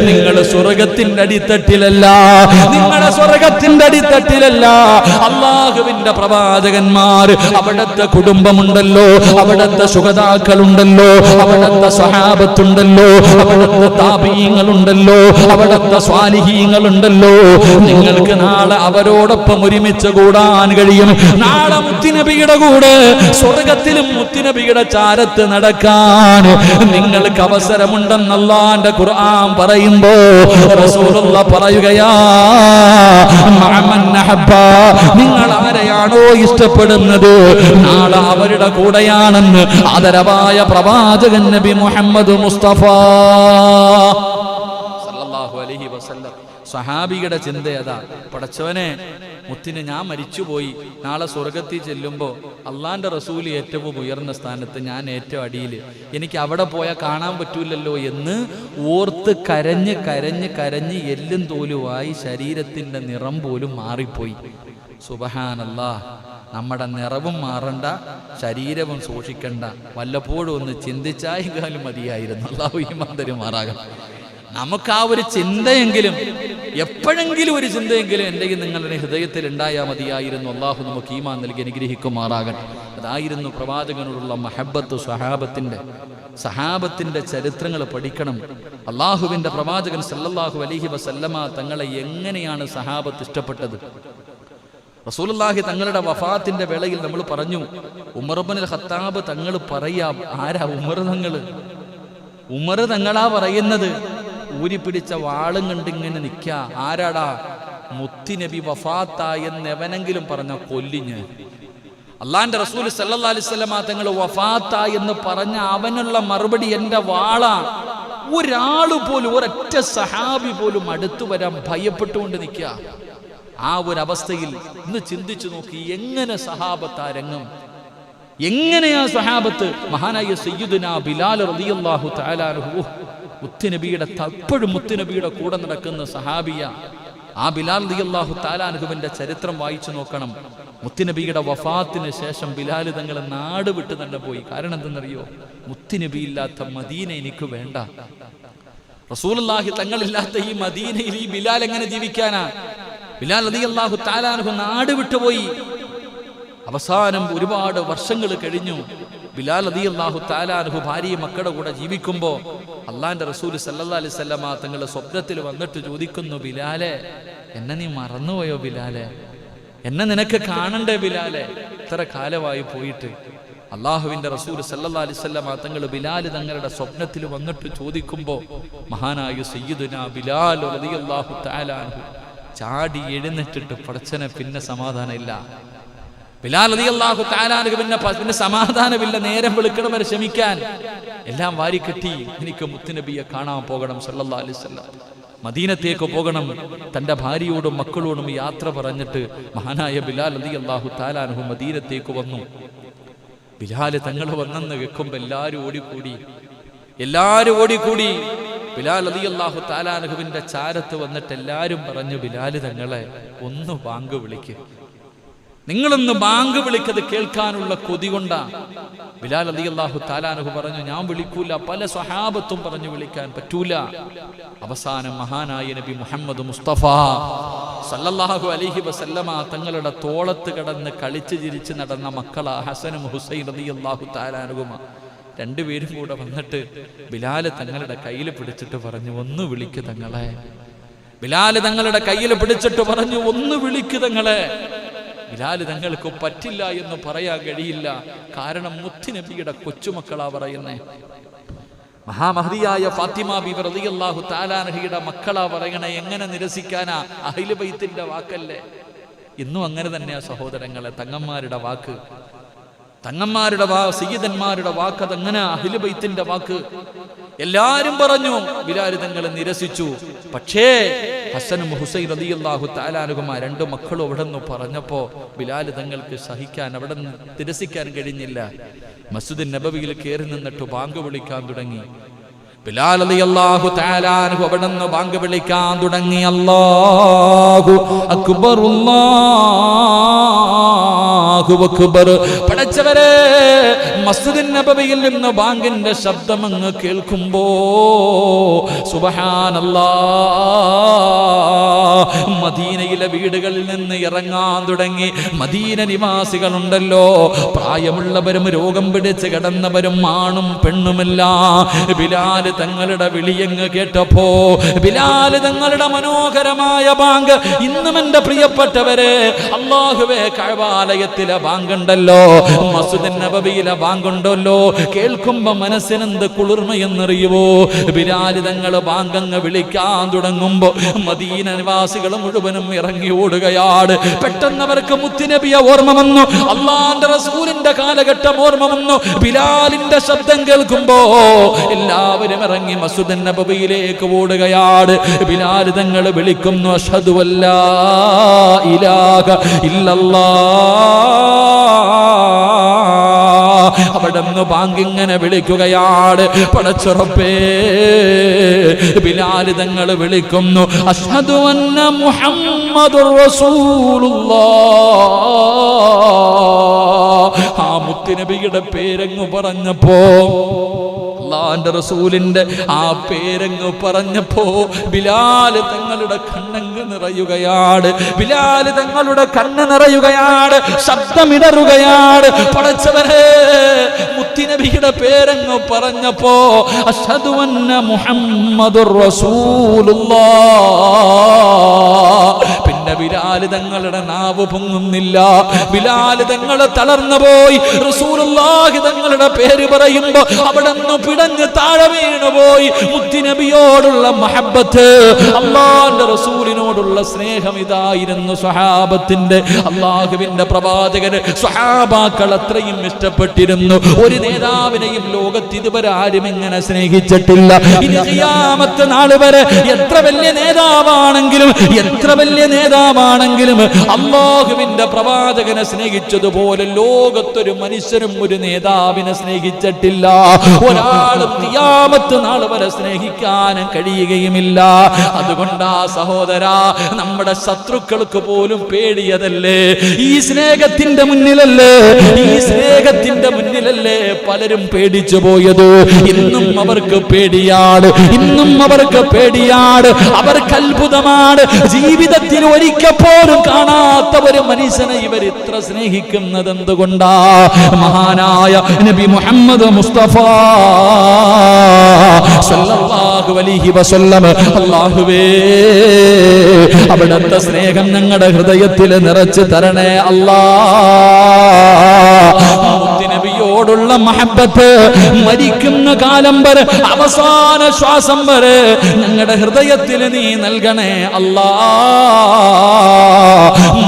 നിങ്ങൾ സ്വർഗത്തിന്റെ അടിത്തട്ടിലല്ല, നിങ്ങളുടെ സ്വർഗത്തിന്റെ അടിത്തട്ടിലല്ല. അല്ലാഹുവിന്റെ പ്രവാചകന്മാർ, അവിടുത്തെ കുടുംബമുണ്ടല്ലോ, അവിടുത്തെ ശുഹദാക്കളുണ്ടല്ലോ, അവിടുത്തെ സ്വഹാബത്തുണ്ടല്ലോ, അവിടുത്തെ താബീങ്ങളുണ്ടല്ലോ, അവിടുത്തെ സ്വാലിഹീങ്ങളുണ്ടല്ലോ. നിങ്ങൾക്ക് നാളെ അവരോടൊപ്പം ഒരുമിച്ച് കൂടാൻ കഴിയും. നാളെ മുത്തുനബിയുടെ കൂടെ സ്വർഗത്തിലും മുത്തുനബിയുടെ ചാരത്ത് നടക്കാൻ നിങ്ങൾക്ക് അവസരമുണ്ടെന്ന് അല്ലാഹുവിന്റെ ഖുർആൻ പറയുമ്പോ റസൂലുള്ളാഹ് പറയുകയാ, മഅമൻ അഹബ്ബ, നിങ്ങൾ ആരെയാണോ ഇഷ്ടപ്പെടുന്നത് നാളെ അവരുടെ കൂടെയാണെന്ന് ആദരവായ പ്രവാചകൻ നബി മുഹമ്മദ് മുസ്തഫ സല്ലല്ലാഹു അലൈഹി വസല്ലം. സ്വഹാബിയുടെ ചിന്തയതാ, പടച്ചവനെ, മുത്തിന് ഞാൻ മരിച്ചുപോയി, നാളെ സ്വർഗത്തിൽ ചെല്ലുമ്പോൾ അള്ളാന്റെ റസൂല് ഏറ്റവും ഉയർന്ന സ്ഥാനത്ത്, ഞാൻ ഏറ്റവും അടിയിൽ, എനിക്ക് അവിടെ പോയാൽ കാണാൻ പറ്റൂലല്ലോ എന്ന് ഓർത്ത് കരഞ്ഞ് കരഞ്ഞ് കരഞ്ഞ് എല്ലും തോലുമായി ശരീരത്തിന്റെ നിറം പോലും മാറിപ്പോയി. സുബ്ഹാനല്ലാഹ്. നമ്മുടെ നിറവും മാറണ്ട, ശരീരവും സൂക്ഷിക്കണ്ട, വല്ലപ്പോഴും ഒന്ന് ചിന്തിച്ചായാലും മതിയായിരുന്നു. അല്ലാഹു ഈമാൻ തരുമാറാകട്ടെ. നമുക്ക് ആ ഒരു ചിന്തയെങ്കിലും, എപ്പോഴെങ്കിലും ഒരു ചിന്തയെങ്കിലും എൻ്റെ നിങ്ങളുടെ ഹൃദയത്തിൽ ഉണ്ടായാൽ മതിയായിരുന്നു. അള്ളാഹു നമുക്ക് ഈമാൻ നൽകി അനുഗ്രഹിക്കുമാറാകട്ടെ. അതായിരുന്നു പ്രവാചകനോടുള്ള മഹബ്ബത്ത്. സഹാബത്തിന്റെ ചരിത്രങ്ങൾ പഠിക്കണം. അള്ളാഹുവിന്റെ പ്രവാചകൻ സല്ലല്ലാഹു അലൈഹി വസല്ലമ തങ്ങളെ എങ്ങനെയാണ് സഹാബത്ത് ഇഷ്ടപ്പെട്ടത്? റസൂലുള്ളാഹി തങ്ങളുടെ വഫാത്തിന്റെ വേളയിൽ നമ്മൾ പറഞ്ഞു, ഉമർ ഇബ്നുൽ ഖത്താബ് തങ്ങൾ പറയാം. ആരാ ഉമർ തങ്ങള്? ഉമർ തങ്ങളാ പറയുന്നത്. ഊരിപ്പിടിച്ച വാളും കണ്ടിങ്ങനെ നിൽക്ക. ആരാടാ? മുത്തുനബി വഫാത്തായെന്ന് എവനെങ്കിലും പറഞ്ഞ കൊല്ലിഞ്ഞ്. അള്ളാന്റെ റസൂൽ സല്ലല്ലാഹു അലൈഹി വസല്ലമ തങ്ങൾ വഫാത്തായെന്ന് പറഞ്ഞ അവനുള്ള മറുപടി എന്റെ വാളാ. ഒരാള് പോലും, ഒരൊറ്റ സഹാബി പോലും അടുത്തു വരാൻ ഭയപ്പെട്ടുകൊണ്ട് നിൽക്കുക. ആ ഒരു അവസ്ഥയിൽ ഇന്ന് ചിന്തിച്ചു നോക്കി, എങ്ങനെ സഹാബത്ത് ആ രംഗം, എങ്ങനെയാ സഹാബത്ത്? മഹാനായ സയ്യിദുനാ ബിലാൽ റളിയല്ലാഹു തആല അൻഹു, മുത്തുനബിയുടെ തപ്പോഴും മുത്തുനബിയുടെ കൂടെ നടക്കുന്ന സഹാബിയ. ആ ബിലാൽ റളിയല്ലാഹു തആല അൻഹുവിന്റെ ചരിത്രം വായിച്ചു നോക്കണം. മുത്തുനബിയുടെ വഫാത്തിന് ശേഷം ബിലാൽ തങ്ങൾ നാട് വിട്ട് തന്നെ പോയി. കാരണം എന്തെന്നറിയോ? മുത്തുനബി ഇല്ലാത്ത മദീന എനിക്ക് വേണ്ട. റസൂലുള്ളാഹി തങ്ങളില്ലാത്ത ഈ മദീനയിൽ ഈ ബിലാൽ എങ്ങനെ ജീവിക്കാനാ? ബിലാൽ റളിയല്ലാഹു തആല അൻഹു നാട് വിട്ടുപോയി. അവസാനം ഒരുപാട് വർഷങ്ങൾ കഴിഞ്ഞു. ബിലാൽ റളിയല്ലാഹു തആല അൻഹു ഭാര്യയും മക്കളുടെ കൂടെ ജീവിക്കുമ്പോൾ അള്ളാന്റെ റസൂൽ സല്ലല്ലാഹു അലൈഹി വസല്ലമ തങ്ങൾ സ്വപ്നത്തിൽ വന്നിട്ട് ചോദിക്കുന്നു, ബിലാലെ, എന്നെ നീ മറന്നുപോയോ ബിലാലെ? എന്നെ നിനക്ക് കാണണ്ടേ ബിലാലെ? ഇത്ര കാലമായി പോയിട്ട്. അള്ളാഹുവിന്റെ റസൂൽ സല്ലല്ലാഹു അലൈഹി വസല്ലമ തങ്ങൾ ബിലാൽ തങ്ങളുടെ സ്വപ്നത്തിൽ വന്നിട്ട് ചോദിക്കുമ്പോൾ മഹാനായ സയ്യിദുനാ ബിലാൽ റളിയല്ലാഹു തആല അൻഹു ചാടി എഴുന്നേറ്റിട്ട്, പടച്ചനെ പിന്നെ സമാധാനമില്ല. ബിലാൽ റളിയല്ലാഹു തആല അൻഹു പിന്നെ സമാധാനമില്ല. നേരം വെളുക്കണം വരെ ക്ഷമിക്കാൻ എല്ലാം വാരിക്കെട്ടി. എനിക്ക് മുത്തുനബിയെ കാണാൻ പോകണം സല്ലല്ലാഹു അലൈഹി വസല്ലം, മദീനത്തേക്ക് പോകണം. തന്റെ ഭാര്യയോടും മക്കളോടും യാത്ര പറഞ്ഞിട്ട് മഹാനായ ബിലാൽ റളിയല്ലാഹു തആല അൻഹു മദീനത്തേക്ക് വന്നു. ബിലാൽ തങ്ങൾ വന്നെന്ന് കേൾക്കുമ്പോൾ എല്ലാവരും ഓടിക്കൂടി. ബിലാൽ റളിയല്ലാഹു തആല അൻഹുവിന്റെ ചാരത്ത് വന്നിട്ട് എല്ലാവരും പറഞ്ഞു, ബിലാൽ തങ്ങളെ ഒന്ന് ബാങ്ക് വിളിക്ക്, നിങ്ങളൊന്ന് ബാങ്ക് വിളിക്കത് കേൾക്കാനുള്ള കൊതി കൊണ്ടാ. ബിലാൽ റളിയല്ലാഹു തആല അൻഹു പറഞ്ഞു, ഞാൻ വിളിക്കൂല. പല സ്വഹാബത്തും പറഞ്ഞു വിളിക്കാൻ പറ്റൂല. അവസാനം മഹാനായ നബി മുഹമ്മദ് മുസ്തഫ സല്ലല്ലാഹു അലൈഹി വസല്ലമ തങ്ങളുടെ തോളത്ത് കിടന്ന് കളിച്ച് ചിരിച്ച് നടന്ന മക്കളാ ഹസനും ഹുസൈൻ റളിയല്ലാഹു തആല അൻഹുമ രണ്ടുപേരും കൂടെ വന്നിട്ട് ബിലാല് തങ്ങളുടെ കയ്യിൽ പിടിച്ചിട്ട് പറഞ്ഞു, ഒന്ന് വിളിക്ക് തങ്ങളെ. ബിലാല് തങ്ങളുടെ കയ്യിൽ പിടിച്ചിട്ട് പറഞ്ഞു, ഒന്ന് വിളിക്ക് തങ്ങളെ. ബിലാൽ തങ്ങൾക്ക് പറ്റില്ല എന്ന് പറയാൻ കഴിയില്ല. കാരണം മുത്തുനബിയുടെ കൊച്ചുമക്കളാ പറയുന്നേ. മഹാമഹദിയായ ഫാത്തിമ ബിബി റളിയല്ലാഹു തആല അൻഹയുടെ മക്കളാ പറയണേ. എങ്ങനെ നിരസിക്കാനാ? അഹ്ലു ബൈത്തിന്റെ വാക്കല്ലേ. ഇന്നും അങ്ങനെ തന്നെയാ സഹോദരങ്ങളെ. തങ്ങന്മാരുടെ വാക്ക്, സയ്യിദന്മാരുടെ വാക്ക്, അതങ്ങനെ അഹ്ലു ബൈത്തിന്റെ വാക്ക്. എല്ലാരും പറഞ്ഞു, ബിലാൽ തങ്ങൾ നിരസിച്ചു. പക്ഷേ ഹസനും ഹുസൈൻ റളിയല്ലാഹു തആല അൻഹുമാ രണ്ട് മക്കളും അവിടെ നിന്ന് പറഞ്ഞപ്പോ ബിലാൽ തങ്ങൾക്ക് സഹിക്കാൻ, അവിടെ നിന്ന് നിരസിക്കാൻ കഴിഞ്ഞില്ല. മസ്ജിദ് നബവിയിൽ കയറി നിന്നിട്ട് ബാങ്ക് വിളിക്കാൻ തുടങ്ങി. ബിലാൽ റളിയല്ലാഹു തആല അൻഹു അവിടെ നിന്ന് ബാങ്ക് വിളിക്കാൻ തുടങ്ങി. അല്ലാഹു അക്ബർ, അല്ലാഹു അക്ബർ. പടച്ചവരെ, മസ്ജിദ് നബവിയിൽ നിന്ന് ബാങ്കിന്റെ ശബ്ദം അങ്ങ് കേൾക്കുമ്പോ സുബ്ഹാനല്ലാഹ്, മദീനയിലെ വീടുകളിൽ നിന്ന് ഇറങ്ങാൻ തുടങ്ങി. മദീന നിവാസികളുണ്ടല്ലോ, പ്രായമുള്ളവരും രോഗം പിടിച്ച് കിടന്നവരും ആണും പെണ്ണുമെല്ലാം ബിലാൽ തങ്ങളുടെ വിളിയങ്ങ് കേട്ടപ്പോ, ബിലാൽ തങ്ങളുടെ മനോഹരമായ ബാങ്ക്. ഇന്നും എന്റെ പ്രിയപ്പെട്ടവരെ, അല്ലാഹുവേ, കഅബാലയത്തിലെ ബാങ്കുണ്ടല്ലോ, മസ്ജിദ് നബവിയിലെ ബാങ്കുണ്ടല്ലോ, കേൾക്കുമ്പോ മനസ്സിനെന്ത് കുളിർമയെന്നറിയുവോ? ബിലാൽ തങ്ങൾ ബാങ്കങ്ങ് വിളിക്കാൻ തുടങ്ങുമ്പോ മദീന നിവാസികൾ മുഴുവനും ഇറങ്ങി ഓടുകയാണ്. പെട്ടെന്ന് അവർക്ക് മുത്തുനബിയെ ഓർമ്മ വന്നു, അള്ളാന്റെ റസൂലിന്റെ കാലഘട്ടം ഓർമ്മ വന്നു. ബിലാലിന്റെ ശബ്ദം കേൾക്കുമ്പോ എല്ലാവരും ഇറങ്ങി മസ്ജിദ് നബവിയിലേക്ക് ഓടുകയാണ്. ബിലാൽ തങ്ങൾ വിളിക്കുന്നു, അഷ്ഹദു അല്ലാ ഇലാഹ ഇല്ലല്ലാഹ്. അവിടുന്ന് ബാങ്കിങ്ങനെ വിളിക്കുകയാണ്. പടച്ചുറപ്പേ, ബിലാൽ തങ്ങൾ വിളിക്കുന്നു, അഷ്ഹദു അന്ന മുഹമ്മദുർ റസൂലുള്ളാഹ്. ആ മുത്തുനബിയുടെ പേരങ്ങ് പറഞ്ഞപ്പോ, അല്ലാഹുവിന്റെ റസൂലിന്റെ ആ പേരങ്ങ് പറഞ്ഞപ്പോ ബിലാൽ തങ്ങളുടെ കണ്ണങ്ങ് നിറയുകയാണ്. ബിലാൽ തങ്ങളുടെ കണ്ണ് നിറയുകയാണ്, ശബ്ദമിടറുകയാണ്. പടച്ചവനെ, മുത്തുനബിയുടെ പേരങ്ങ് പറഞ്ഞപ്പോ അഷ്ഹദു അന്ന മുഹമ്മദുർ റസൂലുള്ളാഹ്. പിന്നെ എന്റെ ബിലാൽ തങ്ങളുടെ നാവ് പൊങ്ങുന്നില്ല. ബിലാൽ തങ്ങൾ തളർന്നു പോയി. റസൂലുള്ളാഹി തങ്ങളുടെ പേര് പറയുമ്പോ അവിടെ നിന്ന് പിടഞ്ഞ് താഴെ വീണുപോയി. മുത്തുനബിയോടുള്ള മഹബ്ബത്ത്, അല്ലാഹുവിന്റെ റസൂലിനോടുള്ള സ്നേഹം ഇതായിരുന്നു സ്വഹാബത്തിന്റെ. അല്ലാഹുവിന്റെ പ്രവാചകന് സ്വഹാബാക്കൾ അത്രയും ഇഷ്ടപ്പെട്ടിരുന്നു. ഒരു നേതാവിനെയും ലോകത്ത് ഇതുവരെ ആരും എങ്ങനെ സ്നേഹിച്ചിട്ടില്ല. ഇനി ഖിയാമത്ത് നാൾ വരെ എത്ര വലിയ നേതാവാണെങ്കിലും അല്ലാഹുവിന്റെ പ്രവാചകനെ സ്നേഹിച്ചതുപോലെ ലോകത്തൊരു മനുഷ്യരും ഒരു നേതാവിനെ സ്നേഹിച്ചിട്ടില്ല. ഒരാളും ഖിയാമത്ത് നാൾ വരെ സ്നേഹിക്കാൻ കഴിയുകയുമില്ല. അതുകൊണ്ടാ സഹോദരാ, നമ്മുടെ ശത്രുക്കൾക്ക് പോലും പേടിയതല്ലേ ഈ സ്നേഹത്തിന്റെ മുന്നിലല്ലേ പലരും പേടിച്ചു പോയത്. ഇന്നും അവർക്ക് പേടിയാണ്, അവർക്ക് അത്ഭുതമാണ്. ജീവിതത്തിൽ ഒരിക്കൽ പോലും കാണാത്ത ഒരു മനുഷ്യനെ ഇവർ ഇത്ര സ്നേഹിക്കുന്നത് എന്തുകൊണ്ടാ? മഹാനായ നബി മുഹമ്മദ് മുസ്തഫ സല്ലല്ലാഹു അലൈഹി വസല്ലം, അല്ലാഹുവേ അവിടുത്തെ സ്നേഹം ഞങ്ങളുടെ ഹൃദയത്തിൽ നിറച്ചു തരണേ അല്ലാഹ്. മുത്തുനബിയോടുള്ള മഹബ്ബത്ത് മരിക്കുന്ന കാലം വരെ, അവസാന ശ്വാസം വരെ ഞങ്ങളുടെ ഹൃദയത്തിൽ നീ നൽകണേ അല്ലാഹ്.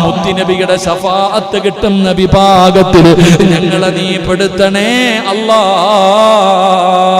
മുത്തുനബിയുടെ ശഫാഅത്ത് കിട്ടുന്ന വിഭാഗത്തിൽ ഞങ്ങളെ നീ പെടുത്തണേ അല്ലാഹ്.